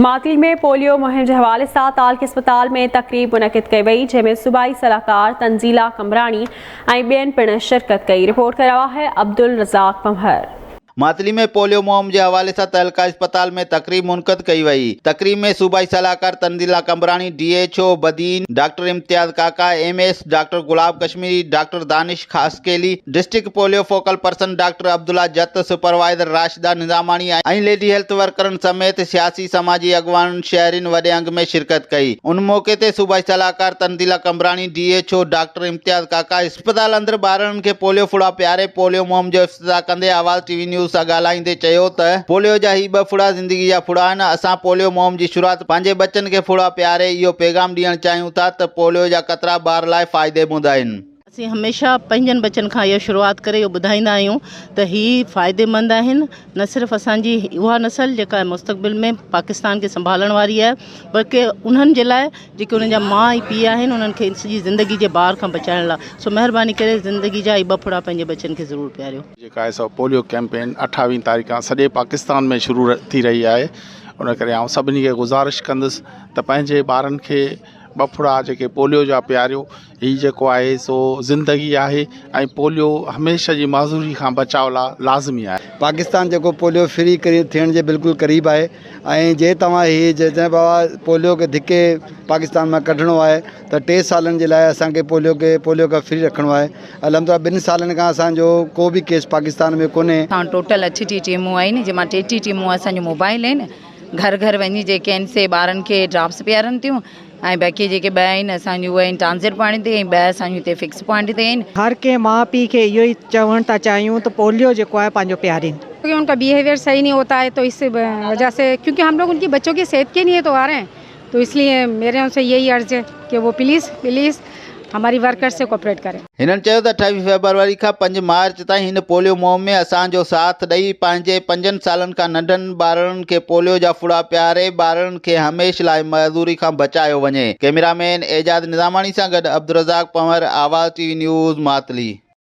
मातली में पोलियो मुहिम के हवाले से तालक अस्पताल में तकरीब मुनक़िद कई वई, जंहिंमें सूबाई सलाहकार तंज़ीला कमरानी ऐं ॿियनि पिण शिरकत कई। रिपोर्ट कर रहा है अब्दुल रज़ाक पंभर। मातली में पोलियो मुहिम के हवाले से तहलका अस्पताल में तकरीब मुनक़िद कई वई। तकरीब में सूबाई सलाहकार Tanzeela Kamrani, DHO Badin, doctor Imtiaz Kaka, MS doctor Gulab Kashmiri, doctor Danish Khaskheli, district polio focal person doctor Abdullah Jat, supervisor Rashida निज़ामानी ऐं लेडी हेल्थ वर्करन समेत सियासी समाजी अगवान शहरीन वडे अंग में शिरकत कई। उन मौके ते सूबाई सलाहकार तंज़ीला कमरानी, DHO डॉक्टर इम्तियाज काका अस्पताल अंदर ॿारनि खे पोलियो फुड़ा प्यारे पोलियो मुहिम जो इफ्तिताह कंदे आवाज़ TV न्यूज़ सां ॻाल्हाईंदे चयो त पोलियो जा ही 2 फुड़ा ज़िंदगी जा फुड़ा आहिनि। असां पोलियो मुहिम जी शुरूआत पंहिंजे बच्चनि खे फुड़ा प्यारे इहो पैगाम ॾियणु चाहियूं था त पोलियो जा क़तरा ॿार लाइ फ़ाइदेमंद आहिनि। असीं हमेशा पंहिंजनि बच्चनि खां इहो शुरूआत करे इहो ॿुधाईंदा आहियूं त ही फ़ाइदेमंद आहिनि। न सिर्फ़ु असांजी उहा नस्ल जेका मुस्तक़बिल में पाकिस्तान खे संभालण वारी आहे, बल्कि उन्हनि जे लाइ जेके उन्हनि जा माउ ऐं पीउ आहिनि, उन्हनि खे सॼी ज़िंदगी जे ॿार खां बचाइण लाइ। सो महिरबानी करे ज़िंदगी जा 2 फुड़ा पंहिंजे बच्चनि खे ज़रूरु प्यारियो। जेका आहे सो पोलियो कैंपेन 28 तारीख़ खां सॼे पाकिस्तान में शुरू थी रही आहे। उन करे आउं सभिनी खे गुज़ारिश कंदुसि त पंहिंजे ॿारनि खे 2 फुड़ा जेके पोलियो जा प्यारियो। ही जेको आहे सो ज़िंदगी आहे ऐं पोलियो हमेशा जी माज़ूरी खां बचाव लाइ लाज़मी आहे। पाकिस्तान जेको पोलियो फ्री थियण जे बिल्कुलु क़रीब आहे ऐं जे तव्हां ही जंहिं बाबा पोलियो खे धिके पाकिस्तान में कढणो आहे त 3 सालनि जे लाइ असांखे पोलियो खां फ्री रखणो आहे। अलहमदिल्ला 2 सालनि खां असांजो को बि केस पाकिस्तान में कोन्हे। टोटल 38 टीमूं आहिनि, जंहिंमां 33 टीमूं असांजो मोबाइल आहिनि। घर घर वञी जेके आहिनि से ॿारनि खे ड्राप्स पीआरनि थियूं ऐं बाक़ी जेके 2 आहिनि असांजी उहे आहिनि ट्रांज़िट पॉइंट ते ऐं 2 असांजूं हिते फिक्स पॉइंट ते आहिनि। हर के माँ पी के इहो ही चवण था चाहियूं तो पोलियो जेको है पंहिंजो प्यारीन, क्योंकि उनका बिहेवियर सही नहीं होता है, तो इस वजह से क्योंकि हम लोग उनकी बच्चों की सेहत के लिए तो आ रहे हैं, तो इसलिए मेरे उनसे यही अर्ज है कि वो प्लीज़ हमारी वर्कर से कोऑपरेट करें। हिननि चयो त 28 फरवरी खां 5 मार्च ताईं हिन पोलियो मुहिम में असांजो साथ ॾेई पंहिंजे 5 सालनि खां नंढनि ॿारनि खे पोलियो जा फुड़ा प्यारे ॿारनि खे हमेशह लाइ मज़दूरी खां बचायो वञे। कैमरामैन एजाज निज़ामानी सां गॾु अब्दुल रज़ाक पंवर, आवाज़ TV न्यूज़, मातली।